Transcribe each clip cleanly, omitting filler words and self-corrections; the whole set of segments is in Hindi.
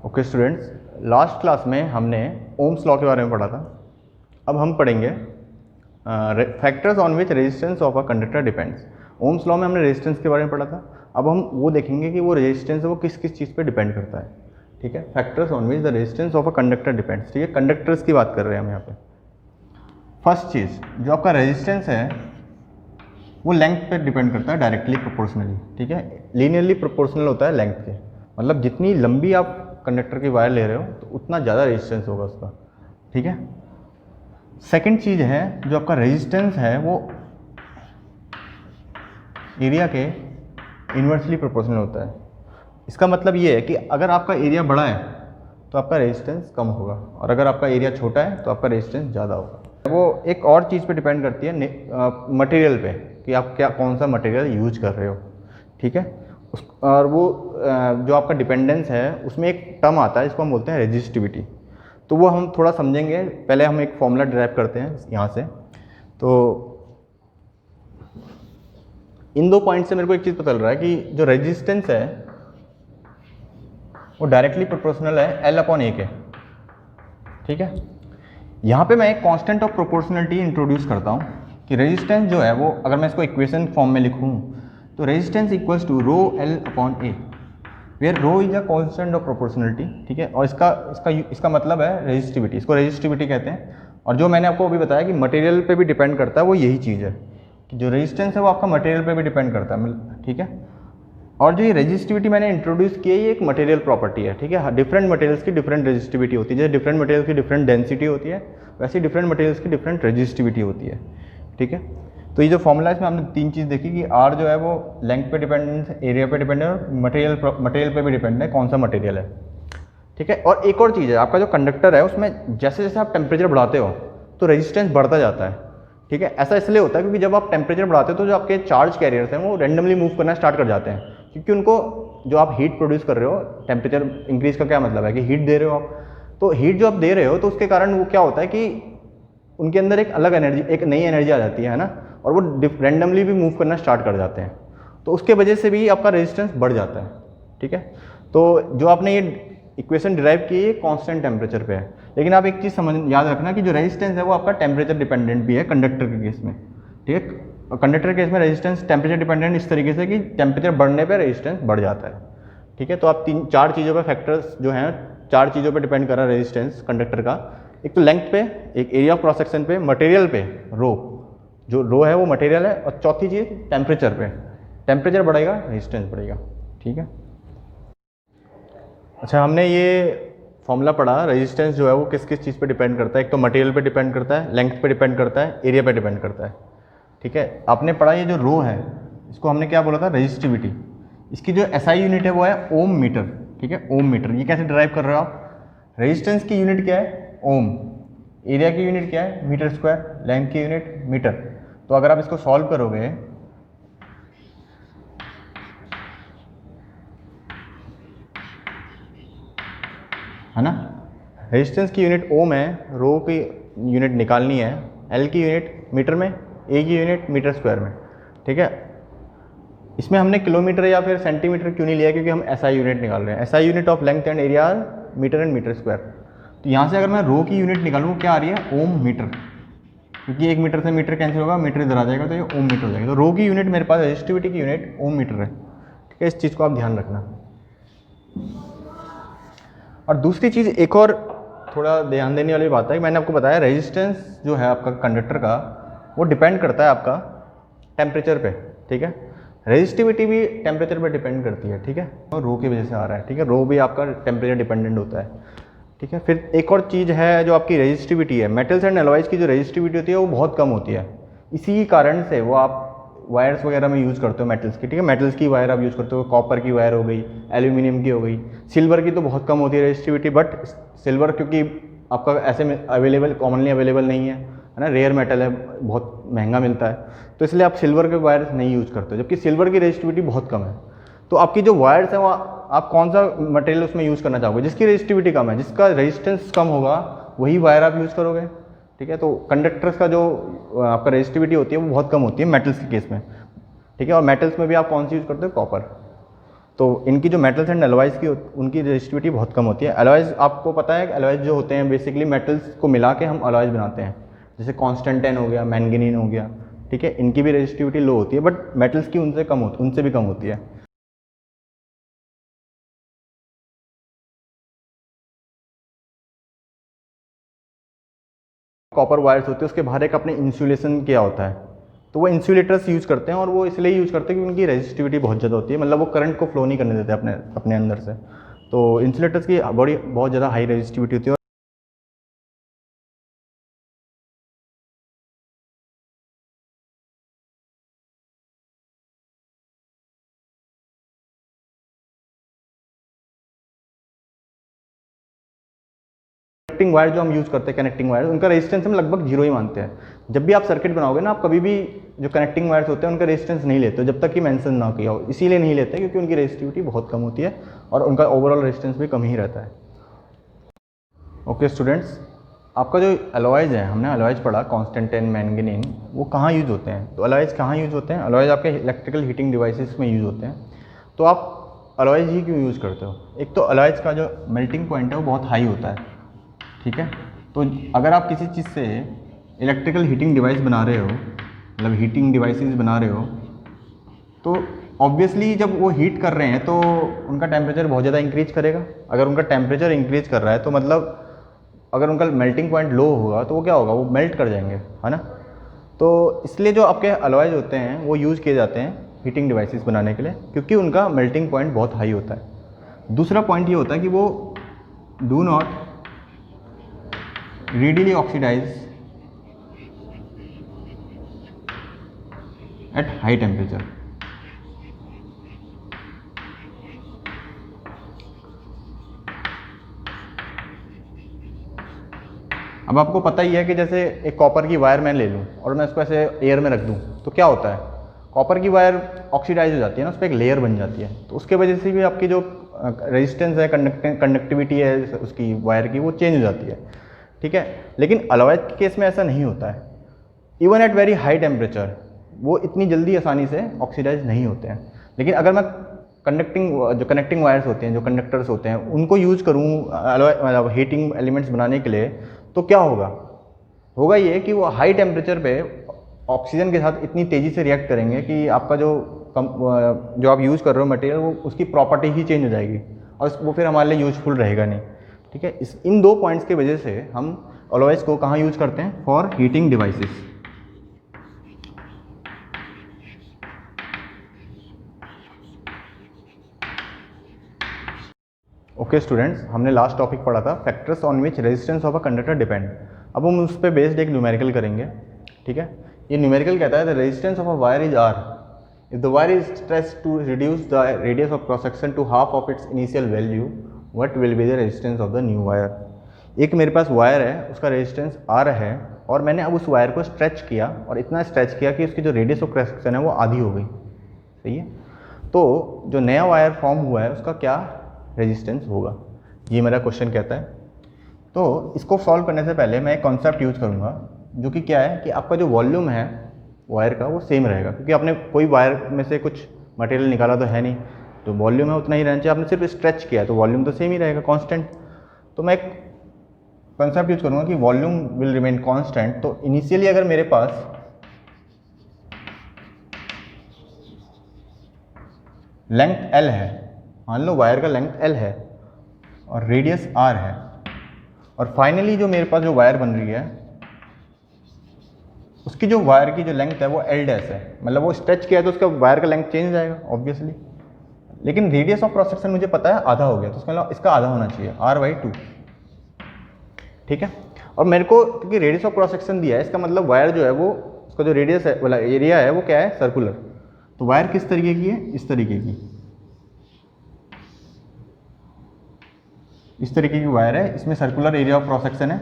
ओके स्टूडेंट्स, लास्ट क्लास में हमने ओम्स लॉ के बारे में पढ़ा था। अब हम पढ़ेंगे factors on which resistance of a conductor depends. Ohm's law में हमने रेजिस्टेंस के बारे में पढ़ा था। अब हम वो देखेंगे कि वो रेजिस्टेंस है वो किस किस चीज़ पे डिपेंड करता है। ठीक है, factors on which the resistance of a conductor depends. ठीक है, कंडक्टर्स की बात कर रहे हैं हम यहाँ पे। फर्स्ट चीज़, जो आपका रेजिस्टेंस है वो लेंथ पे डिपेंड करता है डायरेक्टली प्रोपोर्शनली। ठीक है, लीनियरली प्रोपोर्शनल होता है लेंथ के, मतलब जितनी लंबी आप कंडक्टर की वायर ले रहे हो तो उतना ज़्यादा रेजिस्टेंस होगा उसका। ठीक है, सेकंड चीज़ है जो आपका रेजिस्टेंस है वो एरिया के इन्वर्सली प्रोपोर्शनल होता है। इसका मतलब ये है कि अगर आपका एरिया बड़ा है तो आपका रेजिस्टेंस कम होगा, और अगर आपका एरिया छोटा है तो आपका रेजिस्टेंस ज़्यादा होगा। वो एक और चीज़ पे डिपेंड करती है, मटेरियल पे, कि आप क्या कौन सा मटेरियल यूज कर रहे हो। ठीक है, और वो जो आपका डिपेंडेंस है उसमें एक टर्म आता है जिसको हम बोलते हैं रेजिस्टिविटी। तो वो हम थोड़ा समझेंगे। पहले हम एक फॉर्मूला डिराइव करते हैं यहाँ से। तो इन दो पॉइंट से मेरे को एक चीज़ पता चल रहा है कि जो रेजिस्टेंस है वो डायरेक्टली प्रोपोर्शनल है L/A के। ठीक है, यहाँ पे मैं एक कांस्टेंट ऑफ प्रोपोर्शनलिटी इंट्रोड्यूस करता हूँ कि रेजिस्टेंस जो है वो, अगर मैं इसको इक्वेशन फॉर्म में लिखूँ तो resistance equals to rho L/A, where rho is a constant of proportionality. ठीक है, और इसका मतलब है रेजिस्टिविटी। इसको रेजिस्टिविटी कहते हैं। और जो मैंने आपको अभी बताया कि मटेरियल पे भी डिपेंड करता है, वो यही चीज़ है कि जो रेजिस्टेंस है वो आपका मटेरियल पे भी डिपेंड करता है। ठीक है, और जो ये रेजिस्टिविटी मैंने इंट्रोड्यूस की है ये एक मटेरियल प्रॉपर्टी है। ठीक है, डिफरेंट मटेरियल्स की डिफरेंट रेजिस्टिविटी होती है। जैसे डिफरेंट मटेरियल्स की डिफरेंट डेंसिटी होती है, वैसे डिफरेंट मटेरियल्स की डिफरेंट रेजिस्टिविटी होती है। ठीक है, तो ये जो फॉर्मूला है इसमें हमने तीन चीज़ देखी कि आर जो है वो लेंथ पे डिपेंडेंट है, एरिया पे डिपेंड है, और मटेरियल पे भी डिपेंड है कौन सा मटेरियल है। ठीक है, और एक और चीज़ है, आपका जो कंडक्टर है उसमें जैसे जैसे आप टेम्परेचर बढ़ाते हो तो रेजिस्टेंस बढ़ता जाता है। ठीक है, ऐसा इसलिए होता है क्योंकि जब आप टेम्परेचर बढ़ाते हो तो जो आपके चार्ज कैरियर्स हैं वो रेंडमली मूव करना स्टार्ट कर जाते हैं, क्योंकि उनको जो आप हीट प्रोड्यूस कर रहे हो, टेम्परेचर इंक्रीज का क्या मतलब है कि हीट दे रहे हो आप, तो हीट जो आप दे रहे हो तो उसके कारण वो क्या होता है कि उनके अंदर एक अलग एनर्जी, एक नई एनर्जी आ जाती है ना, और वो रेंडमली भी मूव करना स्टार्ट कर जाते हैं। तो उसके वजह से भी आपका रेजिस्टेंस बढ़ जाता है। ठीक है, तो जो आपने ये इक्वेशन डिराइव की है कांस्टेंट टेम्परेचर पे है, लेकिन आप एक चीज़ याद रखना कि जो रेजिस्टेंस है वो आपका टेम्परेचर डिपेंडेंट भी है कंडक्टर के केस में। ठीक है, कंडक्टर के केस में रेजिस्टेंस टेम्परेचर डिपेंडेंट इस तरीके से कि टेम्परेचर बढ़ने पे रेजिस्टेंस बढ़ जाता है। ठीक है, तो आप चार चीज़ों पे फैक्टर्स जो हैं, चार चीज़ों पे डिपेंड कर रहा है रेजिस्टेंस कंडक्टर का। एक तो लेंथ पे, एक एरिया ऑफ क्रॉस सेक्शन पे, मटेरियल पे, रो, जो रो है वो मटेरियल है, और चौथी चीज़ टेम्परेचर पे। टेम्परेचर बढ़ेगा रेजिस्टेंस बढ़ेगा। ठीक है, अच्छा, हमने ये फॉर्मूला पढ़ा रेजिस्टेंस जो है वो किस किस चीज़ पे डिपेंड करता है। एक तो मटेरियल पे डिपेंड करता है, लेंथ पे डिपेंड करता है, एरिया पे डिपेंड करता है। ठीक है, आपने पढ़ा ये जो रो है इसको हमने क्या बोला था, रेजिस्टिविटी। इसकी जो SI यूनिट है वो है ओम मीटर। ठीक है, ओम मीटर। ये कैसे ड्राइव कर रहे हो आप, रेजिस्टेंस की यूनिट क्या है, ओम, एरिया की यूनिट क्या है, मीटर स्क्वायर, लेंथ की यूनिट मीटर। तो अगर आप इसको सॉल्व करोगे है ना, रेजिस्टेंस की यूनिट ओम है, रो की यूनिट निकालनी है, L की यूनिट मीटर में, A की यूनिट मीटर स्क्वायर में। ठीक है, इसमें हमने किलोमीटर या फिर सेंटीमीटर क्यों नहीं लिया, क्योंकि हम SI यूनिट निकाल रहे हैं। SI unit of length and area metre and metre square. तो यहाँ से अगर मैं रो की यूनिट निकालूँ क्या आ रही है, ओम मीटर, क्योंकि एक मीटर से मीटर कैंसिल होगा, मीटर इधर आ जाएगा तो ये ओम मीटर हो जाएगा। तो रो की यूनिट मेरे पास, रेजिस्टिविटी की यूनिट ओम मीटर है। ठीक है, इस चीज़ को आप ध्यान रखना। और दूसरी चीज़ एक और थोड़ा ध्यान देने वाली बात है कि मैंने आपको बताया रेजिस्टेंस जो है आपका कंडक्टर का वो डिपेंड करता है आपका टेम्परेचर पे। ठीक है, रेजिस्टिविटी भी टेम्परेचर पे डिपेंड करती है। ठीक है, और रो की वजह से आ रहा है। ठीक है, रो भी आपका टेम्परेचर डिपेंडेंट होता है। ठीक है, फिर एक और चीज़ है जो आपकी रेजिस्टिविटी है, मेटल्स एंड एलॉयज की जो रेजिस्टिविटी होती है वो बहुत कम होती है। इसी कारण से वो आप वायर्स वगैरह में यूज़ करते हो मेटल्स की। ठीक है, मेटल्स की वायर आप यूज़ करते हो, कॉपर की वायर हो गई, एल्यूमिनियम की हो गई, सिल्वर की तो बहुत कम होती है रेजिस्टिविटी। बट सिल्वर क्योंकि आपका ऐसे में अवेलेबल, कॉमनली अवेलेबल नहीं है ना, रेयर मेटल है, बहुत महंगा मिलता है, तो इसलिए आप सिल्वर के वायर्स नहीं यूज़ करते, जबकि सिल्वर की रेजिस्टिविटी बहुत कम है। तो आपकी जो वायर्स हैं वो आप कौन सा मटेरियल उसमें यूज़ करना चाहोगे, जिसकी रेजिस्टिविटी कम है, जिसका रेजिस्टेंस कम होगा वही वायर आप यूज़ करोगे। ठीक है, तो कंडक्टर्स का जो आपका रेजिस्टिविटी होती है वो बहुत कम होती है मेटल्स के केस में। ठीक है, और मेटल्स में भी आप कौन सी यूज़ करते हो, कॉपर। तो इनकी जो मेटल्स एंड अलॉयज़ की उनकी रेजिस्टिविटी बहुत कम होती है। अलॉयज़ आपको पता है कि अलॉयज़ जो होते हैं बेसिकली मेटल्स को मिला के हम अलॉयज़ बनाते हैं, जैसे कॉन्स्टेंटाइन हो गया, मैंगनीन हो गया, ठीक है, इनकी भी रेजिस्टिविटी लो होती है, बट मेटल्स की उनसे भी कम होती है। कॉपर वायर्स होते हैं उसके बाहर एक अपने इंसुलेशन किया होता है, तो वो इंसुलेटर्स यूज़ करते हैं, और वो इसलिए यूज़ करते हैं कि उनकी रेजिस्टिविटी बहुत ज़्यादा होती है, मतलब वो करंट को फ्लो नहीं करने देते अपने अपने अंदर से। तो इंसुलेटर्स की बड़ी बहुत ज़्यादा हाई रेजिस्टिविटी होती है। कनेक्टिंग वायर जो हम यूज़ करते हैं, कनेक्टिंग वायर, उनका रेजिस्टेंस हम लगभग जीरो ही मानते हैं। जब भी आप सर्किट बनाओगे ना, आप कभी भी जो कनेक्टिंग वायर्स होते हैं उनका रेजिस्टेंस नहीं लेते जब तक कि मेंशन ना किया हो। इसीलिए नहीं लेते क्योंकि उनकी रेजिस्टिविटी बहुत कम होती है और उनका ओवरऑल रेजिस्टेंस भी कम ही रहता है। ओके स्टूडेंट्स, आपका जो अलॉयज़ है, हमने अलॉयज़ पढ़ा कॉन्स्टेंटाइन, मैंगनीन, वो कहाँ यूज़ होते हैं? तो अलॉयज़ कहाँ यूज़ होते हैं? अलॉयज़ आपके इलेक्ट्रिकल हीटिंग डिवाइसेस में यूज़ होते हैं। तो आप अलॉयज़ ही क्यों यूज़ करते हो? एक तो अलॉयज़ का जो मेल्टिंग पॉइंट है वो बहुत हाई होता है, ठीक है। तो अगर आप किसी चीज़ से इलेक्ट्रिकल हीटिंग डिवाइस बना रहे हो, मतलब हीटिंग डिवाइसेस बना रहे हो, तो ऑब्वियसली जब वो हीट कर रहे हैं तो उनका टेम्परेचर बहुत ज़्यादा इंक्रीज करेगा। अगर उनका टेम्परेचर इंक्रीज कर रहा है तो मतलब अगर उनका मेल्टिंग पॉइंट लो होगा तो वो क्या होगा, वो मेल्ट कर जाएंगे, है ना। तो इसलिए जो आपके अलॉयज़ होते हैं वो यूज़ किए जाते हैं हीटिंग डिवाइसेस बनाने के लिए, क्योंकि उनका मेल्टिंग पॉइंट बहुत हाई होता है। दूसरा पॉइंट ये होता है कि वो do not readily oxidize at high temperature। अब आपको पता ही है कि जैसे एक कॉपर की वायर मैं ले लूँ और मैं इसको ऐसे एयर में रख दूँ तो क्या होता है, कॉपर की वायर ऑक्सीडाइज हो जाती है ना, उस पर एक लेयर बन जाती है, तो उसके वजह से भी आपकी जो रेजिस्टेंस है, कंडक्टिविटी है उसकी वायर की, वो चेंज हो जाती है, ठीक है। लेकिन अलॉयज़ के केस में ऐसा नहीं होता है। Even at very high temperature वो इतनी जल्दी आसानी से ऑक्सीडाइज नहीं होते हैं। लेकिन अगर मैं जो कनेक्टिंग वायर्स होते हैं, जो कंडक्टर्स होते हैं, उनको यूज़ करूँ मतलब हीटिंग एलिमेंट्स बनाने के लिए, तो क्या होगा ये कि वो हाई टेम्परेचर पे ऑक्सीजन के साथ इतनी तेज़ी से रिएक्ट करेंगे कि आपका जो आप यूज़ कर रहे हो मटेरियल, वो उसकी प्रॉपर्टी ही चेंज हो जाएगी और वो फिर हमारे लिए यूजफुल रहेगा नहीं, ठीक है। इन दो पॉइंट्स की वजह से हम अलॉयज़ को कहाँ यूज़ करते हैं? For heating devices. Okay students, हमने लास्ट टॉपिक पढ़ा था factors on which resistance of a conductor depend. अब हम उस पर बेस्ड एक न्यूमेरिकल करेंगे, ठीक है। ये न्यूमेरिकल कहता है the resistance of a wire is R if the wire is stretched to reduce the radius of cross section to half of its initial value, what will be the resistance of the new wire. एक मेरे पास वायर है, उसका रेजिस्टेंस आर है, और मैंने अब उस वायर को स्ट्रेच किया और इतना स्ट्रेच किया कि उसकी जो रेडियस ऑफ क्रॉस सेक्शन है वो आधी हो गई, सही है। तो जो नया वायर फॉर्म हुआ है उसका क्या रेजिस्टेंस होगा, ये मेरा क्वेश्चन कहता है। तो इसको सॉल्व करने से पहले मैं एक कॉन्सेप्ट यूज़ करूँगा, जो कि क्या है कि आपका जो वॉल्यूम है वायर का वो सेम रहेगा, क्योंकि आपने कोई वायर में से कुछ मटेरियल निकाला तो है नहीं, तो वॉल्यूम है उतना ही रहना चाहिए। आपने सिर्फ स्ट्रेच किया तो वॉल्यूम तो सेम ही रहेगा, कांस्टेंट। तो मैं एक कॉन्सेप्ट यूज़ करूँगा कि वॉल्यूम विल रिमेन कांस्टेंट। तो इनिशियली अगर मेरे पास लेंथ L है, मान लो वायर का लेंथ L है और रेडियस R है, और फाइनली जो मेरे पास जो वायर बन रही है उसकी जो वायर की जो लेंथ है वो L डैश है, मतलब वो स्ट्रेच किया है तो उसका वायर का लेंथ चेंज हो जाएगा ऑब्वियसली। लेकिन रेडियस ऑफ क्रॉस सेक्शन मुझे पता है आधा हो गया, तो उसका इसका आधा होना चाहिए R/2, ठीक है। और मेरे को क्योंकि रेडियस ऑफ क्रॉस सेक्शन दिया है, इसका मतलब वायर जो है वो उसका जो रेडियस है वाला एरिया है वो क्या है, सर्कुलर। तो वायर किस तरीके की है, इस तरीके की, इस तरीके की वायर है, इसमें circular area of cross section है,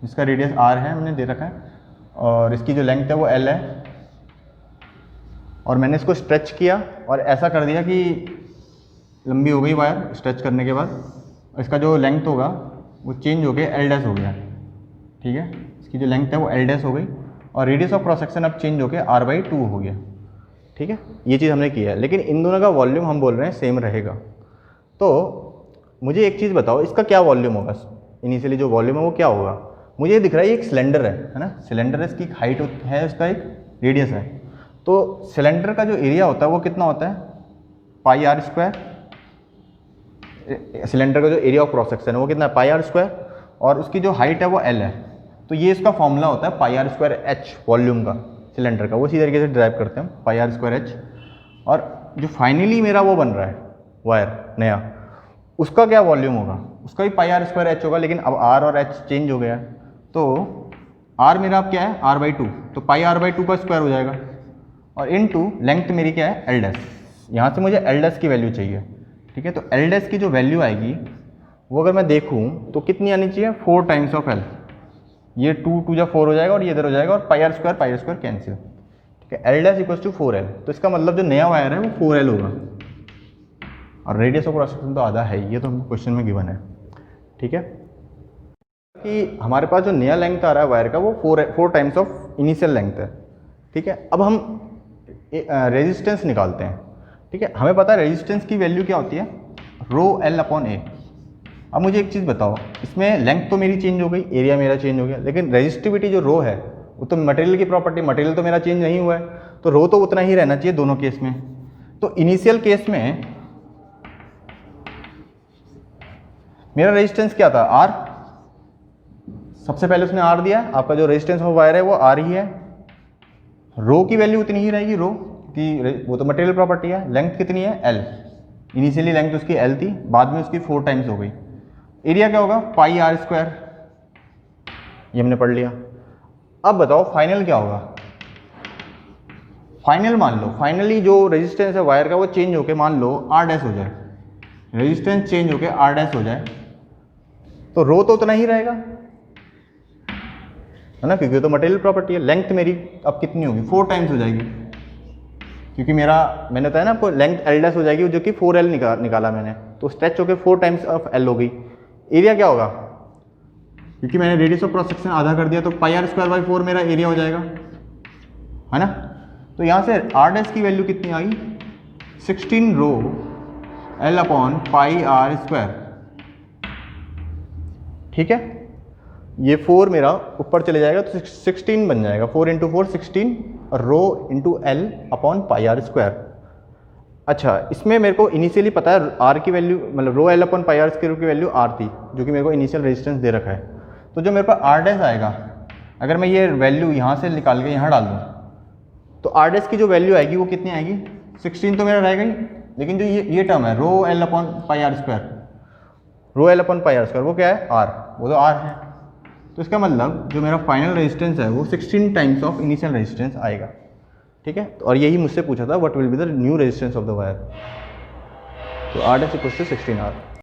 इसका रेडियस R है, हमने दे रखा है, और इसकी जो लेंथ है वो L है, और मैंने इसको स्ट्रेच किया और ऐसा कर दिया कि लंबी हो गई वायर स्ट्रेच करने के बाद, इसका जो लेंथ होगा वो चेंज हो गया, L डैश हो गया, ठीक है। इसकी जो लेंथ है वो L डैश हो गई और रेडियस ऑफ क्रॉस सेक्शन अब चेंज हो गया R/2 हो गया, ठीक है, ये चीज़ हमने की है, लेकिन इन दोनों का वॉल्यूम हम बोल रहे हैं सेम रहेगा। तो मुझे एक चीज़ बताओ, इसका क्या वॉल्यूम होगा, इनिशियली जो वॉल्यूम है वो क्या होगा। मुझे ये दिख रहा है ये एक सिलेंडर है ना, सिलेंडर है, इसकी हाइट है, उसका एक रेडियस है। तो सिलेंडर का जो एरिया होता है वो कितना होता है, पाई आर स्क्वायर। सिलेंडर का जो एरिया ऑफ क्रॉस सेक्शन है वो कितना है, पाई आर स्क्वायर, और उसकी जो हाइट है वो एल है। तो ये इसका फॉर्मूला होता है पाई आर स्क्वायर एच, वॉल्यूम का सिलेंडर का, वो इसी तरीके से ड्राइव करते हैं पाई आर स्क्वायर एच। और जो फाइनली मेरा वो बन रहा है वायर नया, उसका क्या वॉल्यूम होगा, उसका भी पाई आर स्क्वायर एच होगा, लेकिन अब आर और एच चेंज हो गया है। तो आर मेरा अब क्या है, आर बाई टू, तो पाई आर बाई टू का स्क्वायर हो जाएगा, और इन टू लेंथ मेरी क्या है, एल डैश। यहाँ से मुझे एल डैश की वैल्यू चाहिए, ठीक है। तो एल डैश की जो वैल्यू आएगी वो अगर मैं देखूँ तो कितनी आनी चाहिए, 4 टाइम्स ऑफ एल। ये 2 2 जा 4 हो जाएगा और ये इधर हो जाएगा, और पाई आर स्क्वायर कैंसिल, ठीक है। L dash equals to 4L, तो इसका मतलब जो नया वायर है वो 4L होगा, और रेडियस ऑफ क्रॉस सेक्शन तो आधा है, ये तो हमको क्वेश्चन में गिवन है, ठीक है। कि हमारे पास जो नया लेंथ आ रहा है वायर का वो 4 टाइम्स ऑफ इनिशियल लेंथ है, ठीक है। अब हम रेजिस्टेंस निकालते हैं, ठीक है। हमें पता है रेजिस्टेंस की वैल्यू क्या होती है, रो एल अपॉन ए। अब मुझे एक चीज़ बताओ, इसमें लेंथ तो मेरी चेंज हो गई, एरिया मेरा चेंज हो गया, लेकिन रेजिस्टिविटी जो रो है वो तो मटेरियल की प्रॉपर्टी, मटेरियल तो मेरा चेंज नहीं हुआ है, तो रो तो उतना ही रहना चाहिए दोनों केस में। तो इनिशियल केस में मेरा रेजिस्टेंस क्या था, आर। सबसे पहले उसने आर दिया, आपका जो रेजिस्टेंस ऑफ वायर है वो आर ही है। रो की वैल्यू उतनी ही रहेगी, रो की वो तो मटेरियल प्रॉपर्टी है। लेंथ कितनी है, एल। इनिशियली लेंथ उसकी एल थी, बाद में उसकी 4 टाइम्स हो गई। एरिया क्या होगा, पाई आर स्क्वायर, ये हमने पढ़ लिया। अब बताओ फाइनल क्या होगा। फाइनल मान लो, फाइनली जो रेजिस्टेंस है वायर का वो चेंज होके मान लो आर डैश हो जाए, रेजिस्टेंस चेंज होके आर डैश हो जाए, तो रो तो उतना ही रहेगा, है ना, क्योंकि तो मटेरियल प्रॉपर्टी है। लेंथ मेरी अब कितनी होगी, 4 टाइम्स हो जाएगी, क्योंकि मैंने बताया ना आपको, लेंथ एल डैश हो जाएगी, जो कि 4L निकाला मैंने, तो स्ट्रेच होके 4 टाइम्स ऑफ एल हो गई। एरिया क्या होगा, क्योंकि मैंने रेडियस ऑफ क्रॉस सेक्शन आधा कर दिया, तो पाई आर स्क्वायर बाई 4 मेरा एरिया हो जाएगा, है ना। तो यहाँ से आर डैश की वैल्यू कितनी आई, 16 rho L upon pi R square, ठीक है। ये 4 मेरा ऊपर चले जाएगा तो 16 बन जाएगा, 4 इंटू 4 16, और rho into L upon pi R square. अच्छा, इसमें मेरे को इनिशियली पता है आर की वैल्यू, मतलब rho L upon pi R square की वैल्यू आर थी, जो कि मेरे को इनिशियल रेजिस्टेंस दे रखा है। तो जो मेरे पास आर डैश आएगा, अगर मैं ये वैल्यू यहाँ से निकाल के यहाँ डाल दूँ, तो आर डैश की जो वैल्यू आएगी वो कितनी आएगी, 16 तो मेरा रहेगा ही, लेकिन जो ये टर्म है rho L upon pi R square, rho L upon pi R square, वो क्या है, आर, वो तो आर है। तो इसका मतलब जो मेरा फाइनल रेजिस्टेंस है वो 16 टाइम्स ऑफ इनिशियल रेजिस्टेंस आएगा, ठीक है। और यही मुझसे पूछा था, what will be the new resistance of the wire. तो R dash equals to 16 are.